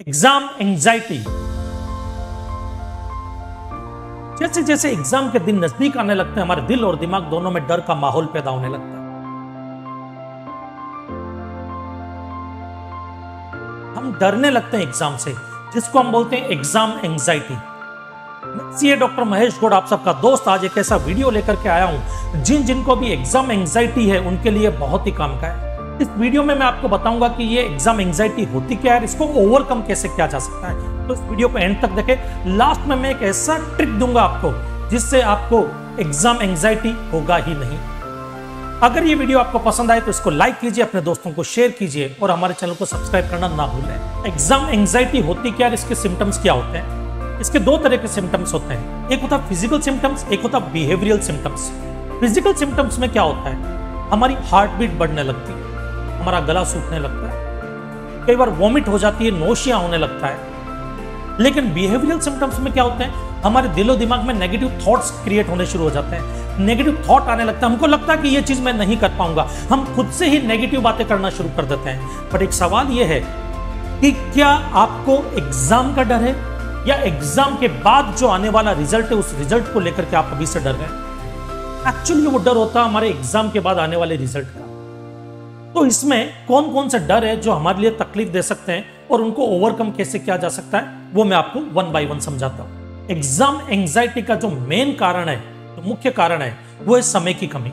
Exam anxiety. जैसे जैसे exam के दिन नजदीक आने लगते हैं, हमारे दिल और दिमाग दोनों में डर का माहौल पैदा होने लगता है। हम डरने लगते हैं एग्जाम से, जिसको हम बोलते हैं exam anxiety. CA doctor Mahesh Gaur, आप सबका दोस्त, आज एक ऐसा वीडियो लेकर के आया हूं जिनको भी एग्जाम एंजाइटी है उनके लिए बहुत ही काम का है। इस वीडियो में मैं आपको बताऊंगा कि ये एग्जाम एंजाइटी होती क्या है, इसको ओवरकम कैसे किया जा सकता है। तो इस वीडियो को एंड तक देखें। लास्ट में मैं एक ऐसा ट्रिक दूंगा आपको जिससे आपको एग्जाम एंजाइटी होगा ही नहीं। अगर ये वीडियो आपको पसंद आए तो इसको लाइक कीजिए, अपने दोस्तों को शेयर कीजिए और हमारे चैनल को सब्सक्राइब करना ना भूलें। एग्जाम एंजाइटी होती क्या है, इसके सिम्टम्स क्या होते हैं? इसके दो तरह के सिम्टम्स होते हैं, एक होता है फिजिकल सिम्टम्स, एक होता है बिहेवियरल सिम्टम्स। फिजिकल सिम्टम्स में क्या होता है? हमारी हार्ट बीट बढ़ने लगती है, हमारा गला सूखने लगता है, कई बार वॉमिट हो जाती है, नोशिया होने लगता है। लेकिन बिहेवियरल सिम्टम्स में क्या होते हैं? हमारे दिलो दिमाग में नेगेटिव थॉट्स क्रिएट होने शुरू हो जाते हैं, नेगेटिव थॉट आने लगता है, हमको लगता है कि ये चीज मैं नहीं कर पाऊंगा, हम खुद से ही नेगेटिव बातें करना शुरू कर देते हैं। बट एक सवाल ये है कि क्या आपको एग्जाम का डर है या एग्जाम के बाद जो आने वाला रिजल्ट है उस रिजल्ट को लेकर के आप अभी से डर रहे हैं? एक्चुअली वो डर होता है हमारे एग्जाम के बाद आने वाले रिजल्ट का। तो इसमें कौन कौन से डर है जो हमारे लिए तकलीफ दे सकते हैं और उनको ओवरकम कैसे किया जा सकता है, वो मैं आपको वन बाय वन समझाता हूं। एग्जाम एंजाइटी का जो मेन कारण है, जो मुख्य कारण है, वो है समय की कमी।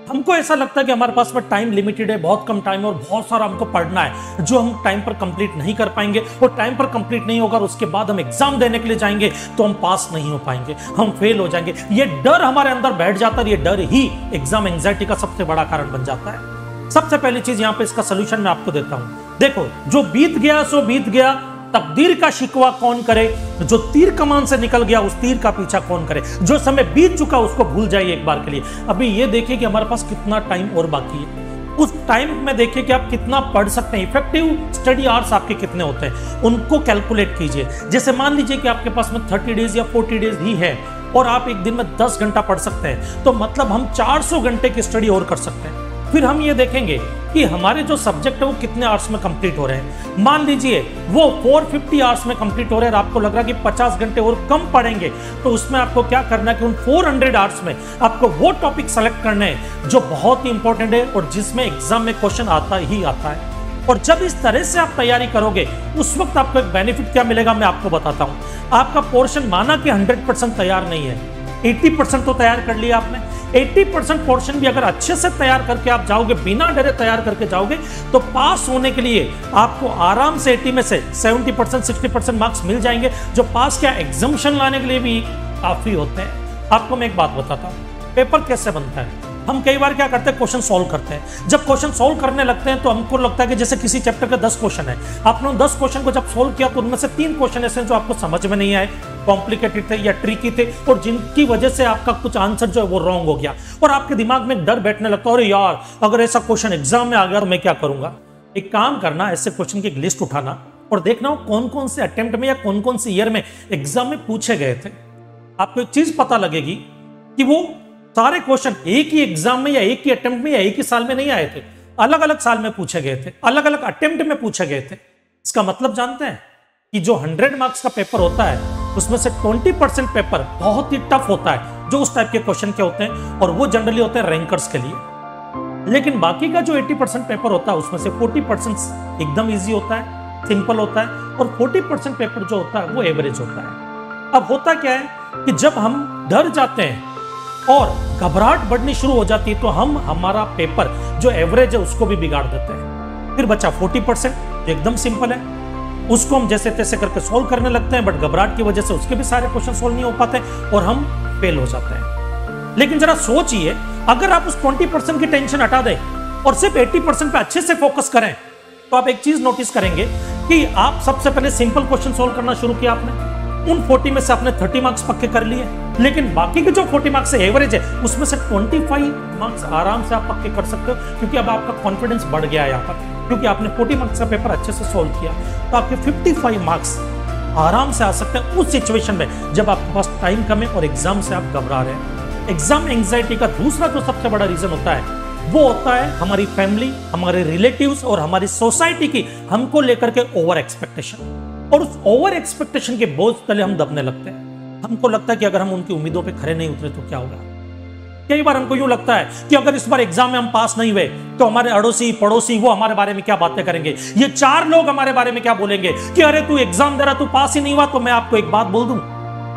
हमको ऐसा लगता है कि हमारे पास में टाइम लिमिटेड है, बहुत कम टाइम है और बहुत सारा हमको पढ़ना है जो हम टाइम पर कंप्लीट नहीं कर पाएंगे, और टाइम पर कंप्लीट नहीं होगा और उसके बाद हम एग्जाम देने के लिए जाएंगे तो हम पास नहीं हो पाएंगे, हम फेल हो जाएंगे। ये डर हमारे अंदर बैठ जाता है, ये डर ही एग्जाम एंजाइटी का सबसे बड़ा कारण बन जाता है। सबसे पहली चीज यहां पे इसका सोल्यूशन मैं आपको देता हूं। देखो, जो बीत गया सो बीत गया, तकदीर का शिकवा कौन करे, जो तीर कमान से निकल गया उस तीर का पीछा कौन करे, जो समय बीत चुका उसको भूल जाइए एक बार के लिए। अभी ये देखिए कि हमारे पास कितना टाइम और बाकी है, उस टाइम में देखिए कि आप कितना पढ़ सकते हैं, इफेक्टिव स्टडी आवर्स आपके कितने होते हैं, उनको कैलकुलेट कीजिए। जैसे मान लीजिए कि आपके पास में 30 डेज या 40 डेज ही है और आप एक दिन में 10 घंटा पढ़ सकते हैं, तो मतलब हम 400 घंटे की स्टडी और कर सकते हैं। फिर हम ये देखेंगे कि हमारे जो सब्जेक्ट है वो कितने आवर्स में कंप्लीट हो रहे हैं। मान लीजिए वो 450 आवर्स में कंप्लीट हो रहे हैं और आपको लग रहा है कि 50 घंटे और कम पढ़ेंगे, तो उसमें आपको क्या करना है कि उन 400 आवर्स में आपको वो टॉपिक सेलेक्ट करने हैं जो बहुत ही इंपॉर्टेंट है और जिसमें एग्जाम में क्वेश्चन आता ही आता है। और जब इस तरह से आप तैयारी करोगे उस वक्त आपको एक बेनिफिट क्या मिलेगा मैं आपको बताता हूं। आपका पोर्शन माना कि 100% तैयार नहीं है, 80% तो तैयार कर लिया आपने। 80% पोर्शन भी अगर अच्छे से तैयार करके आप जाओगे, बिना डरे तैयार करके जाओगे, तो पास होने के लिए आपको आराम से 80 में से 70% 60% मार्क्स मिल जाएंगे, जो पास क्या एग्जामिशन लाने के लिए भी काफी होते हैं। आपको मैं एक बात बताता हूँ, पेपर कैसे बनता है। हम कई बार क्या करते हैं, क्वेश्चन सॉल्व करते हैं। जब क्वेश्चन सॉल्व करने लगते हैं तो हमको लगता है कि जैसे किसी चैप्टर के 10 क्वेश्चन है, आपने 10 क्वेश्चन को जब सॉल्व किया तो उनमें से 3 क्वेश्चन ऐसे जो आपको समझ में नहीं आए, कॉम्प्लिकेटेड थे या ट्रिकी थे, और जिनकी वजह से आपका कुछ आंसर जो है वो रॉन्ग हो गया और आपके दिमाग में डर बैठने लगता है, अरे यार अगर ऐसा क्वेश्चन एग्जाम में आ गया तो मैं क्या करूंगा। एक काम करना, ऐसे क्वेश्चन की एक लिस्ट उठाना और देखना कौन कौन से अटेम्प्ट में या कौन कौन से ईयर में एग्जाम में पूछे गए थे। आपको एक चीज पता लगेगी कि वो सारे क्वेश्चन एक ही एग्जाम में या एक ही अटेम्प्ट में या एक ही साल में नहीं आए थे, अलग अलग साल में पूछे गए थे, अलग अलग अटेम्प्ट में पूछे गए थे। इसका मतलब जानते हैं कि जो 100 मार्क्स का पेपर होता है उसमें से 20% पेपर बहुत ही टफ होता है, जो उस टाइप के क्वेश्चन के होते हैं, और वो जनरली होते हैं रैंकर्स के लिए। लेकिन बाकी का जो 80% पेपर होता है उसमें से 40% एकदम ईजी होता है, सिंपल होता है, और 40% पेपर जो होता है वो एवरेज होता है। अब होता क्या है कि जब हम डर जाते हैं और घबराहट बढ़नी शुरू हो जाती है तो हम हमारा पेपर जो एवरेज है उसको भी बिगाड़ देते हैं। फिर बचा 40% जो एकदम सिंपल है, उसको हम जैसे तैसे करके सोल्व करने लगते हैं, बट घबराहट की वजह से उसके भी सारे क्वेश्चन सोल्व नहीं हो पाते और हम फेल हो जाते हैं। लेकिन जरा सोचिए, अगर आप उस 20% की टेंशन हटा दें और सिर्फ 80% पे अच्छे से फोकस करें, तो आप एक चीज नोटिस करेंगे कि आप सबसे पहले सिंपल क्वेश्चन सोल्व करना शुरू किया आपने, उन 40 में से आपने 30 मार्क्स पक्के कर लिए, लेकिन बाकी के जो 40 मार्क्स से एवरेज है उसमें से 25 मार्क्स आराम से आप पक्के कर सकते हो, क्योंकि अब आपका कॉन्फिडेंस बढ़ गया है यहाँ पर, क्योंकि आपने 40 मार्क्स का पेपर अच्छे से सोल्व किया। तो आपके 55 मार्क्स आराम से आ सकते हैं उस सिचुएशन में जब आपके पास टाइम कम है और एग्जाम से आप घबरा रहे हैं। एग्जाम एंजाइटी का दूसरा जो सबसे बड़ा रीजन होता है वो होता है हमारी फैमिली, हमारे रिलेटिव्स और हमारी सोसाइटी की हमको लेकर के ओवर एक्सपेक्टेशन। और उस ओवर एक्सपेक्टेशन के बोझ तले हम दबने लगते हैं। हमको लगता है कि अगर हम उनकी उम्मीदों पे खरे नहीं उतरे तो क्या होगा। कई बार हमको यूं लगता है कि अगर इस बार एग्जाम में हम पास नहीं हुए तो हमारे अड़ोसी पड़ोसी वो हमारे बारे में क्या बातें करेंगे, ये 4 लोग हमारे बारे में क्या बोलेंगे कि अरे तू एग्जाम दे रहा, तू पास ही नहीं हुआ। तो मैं आपको एक बात बोल दूं,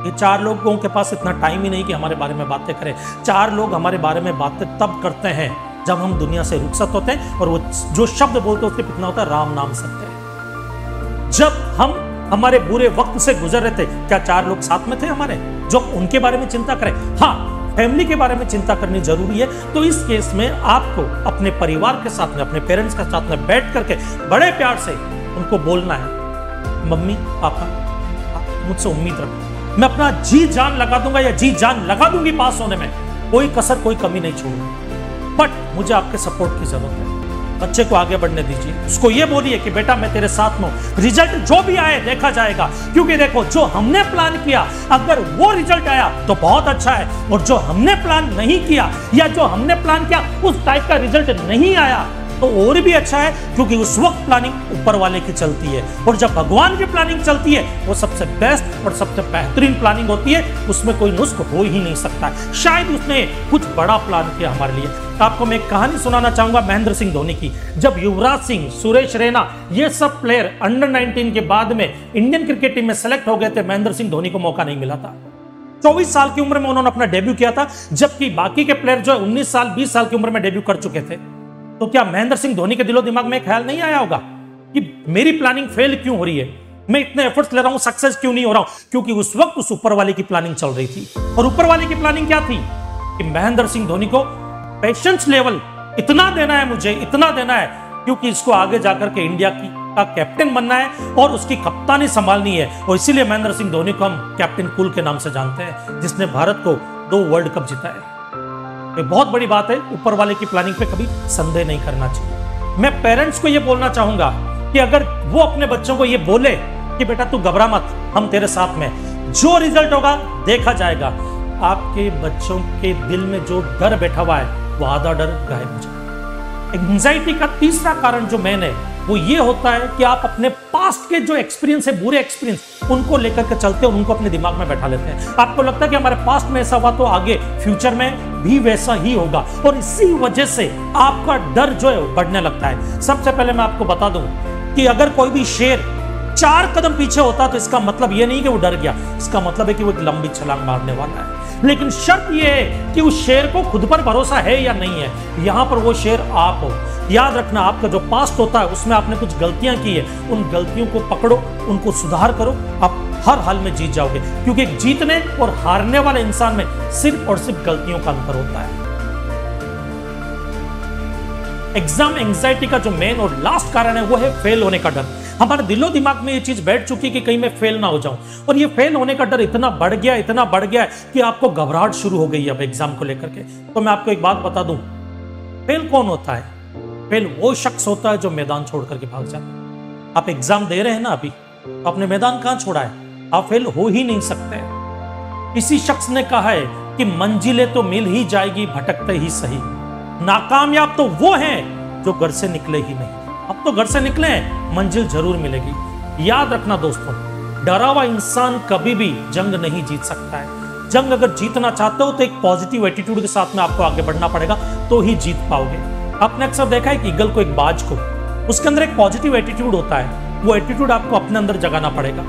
ये 4 लोगों के पास इतना टाइम ही नहीं कि हमारे बारे में बातें करें। 4 लोग हमारे बारे में बातें तब करते हैं जब हम दुनिया से रुखसत होते हैं, और वो जो शब्द बोलते हैं उसके कितना होता है, राम नाम सत्य। जब हम हमारे बुरे वक्त से गुजर रहे थे, क्या 4 लोग साथ में थे हमारे जो उनके बारे में चिंता करें? हाँ, फैमिली के बारे में चिंता करनी जरूरी है। तो इस केस में आपको अपने परिवार के साथ में, अपने पेरेंट्स के साथ में बैठ करके बड़े प्यार से उनको बोलना है, मम्मी पापा आप मुझसे उम्मीद रखो, मैं अपना जी जान लगा दूंगा या जी जान लगा दूंगी पास होने में, कोई कसर कोई कमी नहीं छोड़ूंगा, बट मुझे आपके सपोर्ट की जरूरत है। बच्चे को आगे बढ़ने दीजिए, उसको ये बोलिए कि बेटा मैं तेरे साथ में हूं, रिजल्ट जो भी आए देखा जाएगा। क्योंकि देखो, जो हमने प्लान किया अगर वो रिजल्ट आया तो बहुत अच्छा है, और जो हमने प्लान नहीं किया या जो हमने प्लान किया उस टाइप का रिजल्ट नहीं आया तो और भी अच्छा है, क्योंकि उस वक्त प्लानिंग ऊपर वाले की चलती है, और जब भगवान की प्लानिंग चलती है वो सबसे बेस्ट और सबसे बेहतरीन प्लानिंग होती है, उसमें कोई नुस्ख हो ही नहीं सकता। शायद उसने कुछ बड़ा प्लान किया हमारे लिए। आपको मैं एक कहानी सुनाना चाहूंगा महेंद्र सिंह धोनी की। जब युवराज सिंह, सुरेश रैना ये सब प्लेयर अंडर 19 के बाद में इंडियन क्रिकेट टीम में सेलेक्ट हो गए थे, महेंद्र सिंह धोनी को मौका नहीं मिला था। 24 साल की उम्र में उन्होंने अपना डेब्यू किया था, जबकि बाकी के प्लेयर जो 19 साल 20 साल की उम्र में डेब्यू कर चुके थे। तो क्या महेंद्र सिंह धोनी के दिलो दिमाग में ख्याल नहीं आया होगा कि मेरी प्लानिंग फेल क्यों हो रही है, मैं इतने एफर्ट्स ले रहा हूं, सक्सेस क्यों नहीं हो रहा हूं? क्योंकि उस वक्त उस ऊपर वाले की प्लानिंग चल रही थी। और ऊपर वाले की प्लानिंग क्या थी कि महेंद्र सिंह धोनी को पेशेंस लेवल इतना देना है, मुझे इतना देना है, क्योंकि इसको आगे जाकर के इंडिया का कैप्टन बनना है और उसकी कप्तानी संभालनी है। और इसीलिए महेंद्र सिंह धोनी को हम कैप्टन कूल के नाम से जानते हैं, जिसने भारत को 2 वर्ल्ड कप जिताए। ये बहुत बड़ी बात है, ऊपर वाले की प्लानिंग पे कभी संदेह नहीं करना चाहिए। मैं पेरेंट्स को ये बोलना चाहूंगा कि अगर वो अपने बच्चों को ये बोले कि बेटा तू घबरा मत, हम तेरे साथ में, जो रिजल्ट होगा देखा जाएगा, आपके बच्चों के दिल में जो डर बैठा हुआ है वो आधा डर गायब हो जाए। एंजाइटी का तीसरा कारण जो मैंने वो ये होता है कि आप अपने पास्ट के जो एक्सपीरियंस है, बुरे एक्सपीरियंस, उनको लेकर के चलते हैं, उनको अपने दिमाग में बैठा लेते हैं। आपको लगता है कि हमारे पास्ट में ऐसा हुआ तो आगे फ्यूचर में भी वैसा ही होगा, और इसी वजह से आपका डर जो है बढ़ने लगता है। सबसे पहले मैं आपको बता दूं कि अगर कोई भी शेर 4 कदम पीछे होता तो इसका मतलब ये नहीं कि वो डर गया, इसका मतलब है कि वो एक लंबी छलांग मारने वाला है। लेकिन शर्त यह है कि उस शेर को खुद पर भरोसा है या नहीं है। यहां पर वो शेर आप हो। याद रखना, आपका जो पास्ट होता है उसमें आपने कुछ गलतियां की है, उन गलतियों को पकड़ो, उनको सुधार करो, आप हर हाल में जीत जाओगे। क्योंकि जीतने और हारने वाले इंसान में सिर्फ और सिर्फ गलतियों का अंतर होता है। एग्जाम एंजाइटी का जो मेन और लास्ट कारण है वो है फेल होने का डर। हमारे दिलो दिमाग में ये चीज बैठ चुकी है कि कहीं मैं फेल ना हो जाऊं, और ये फेल होने का डर इतना बढ़ गया कि आपको घबराहट शुरू हो गई है अब एग्जाम को लेकर के। तो मैं आपको एक बात बता दूं, फेल कौन होता है? फेल वो शख्स होता है जो मैदान छोड़ करके भाग जाता है। आप एग्जाम दे रहे हैं ना अभी, तो आपने मैदान कहां छोड़ा है? आप फेल हो ही नहीं सकते। किसी शख्स ने कहा है कि मंजिलें तो मिल ही जाएगी भटकते ही सही, नाकामयाब तो वो हैं जो घर से निकले ही नहीं। अब तो घर से निकले हैं, मंजिल जरूर मिलेगी। याद रखना दोस्तों, डरा हुआ इंसान कभी भी जंग नहीं जीत सकता है। जंग अगर जीतना चाहते हो तो एक पॉजिटिव एटीट्यूड के साथ में आपको आगे बढ़ना पड़ेगा, तो ही जीत पाओगे। आपने अक्सर देखा है कि ईगल को, एक बाज को, उसके अंदर एक पॉजिटिव एटीट्यूड होता है, वो एटीट्यूड आपको अपने अंदर जगाना पड़ेगा।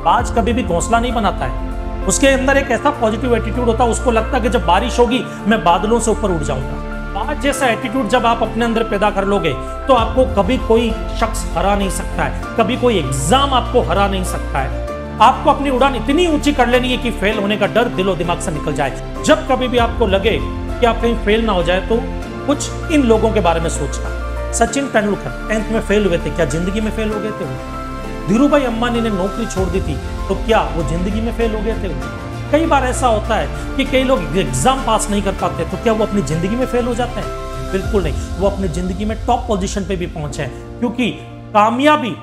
बाज कभी भी घोंसला नहीं बनाता है, उसके अंदर एक ऐसा पॉजिटिव एटीट्यूड होता है, उसको लगता है कि जब बारिश होगी मैं बादलों से ऊपर उड़ जाऊंगा। बाज जैसा एटीट्यूड जब आप अपने अंदर पैदा कर लोगे तो आपको कभी कोई शख्स हरा नहीं सकता है, कभी कोई एग्जाम आपको हरा नहीं सकता है। आपको अपनी उड़ान इतनी ऊंची कर लेनी है कि फेल होने का डर दिलो दिमाग से निकल जाए। जब कभी भी आपको लगे कि आप कहीं फेल ना हो जाए तो कुछ इन लोगों के बारे में सोचना। सचिन तेंदुलकर 10th में फेल हुए थे, क्या जिंदगी में फेल हो गए थे वो? धीरूभाई अंबानी ने नौकरी छोड़ दी थी, तो क्या वो जिंदगी में फेल हो गए थे वो? कई बार ऐसा होता है कि कई लोग एग्जाम पास नहीं कर पाते, तो क्या वो अपनी जिंदगी में फेल हो जाते हैं? बिल्कुल नहीं, वो अपनी जिंदगी में टॉप पोजीशन पे भी पहुंचे हैं। क्योंकि कामयाबी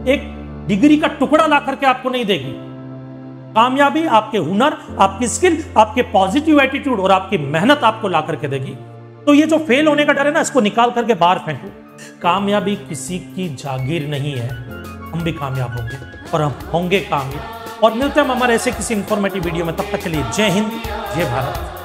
एक डिग्री का टुकड़ा ला करके आपको नहीं देगी। कामयाबी आपके हुनर, आपकी स्किल, आपके पॉजिटिव एटीट्यूड और आपकी मेहनत आपको ला करके देगी। तो ये जो फेल होने का डर है ना, इसको निकाल करके बाहर फेंको। कामयाबी किसी की जागीर नहीं है, हम भी कामयाब होंगे और हम होंगे कामयाब। और मिलते हैं हमारे ऐसे किसी इंफॉर्मेटिव वीडियो में, तब तक के लिए जय हिंद, जय भारत।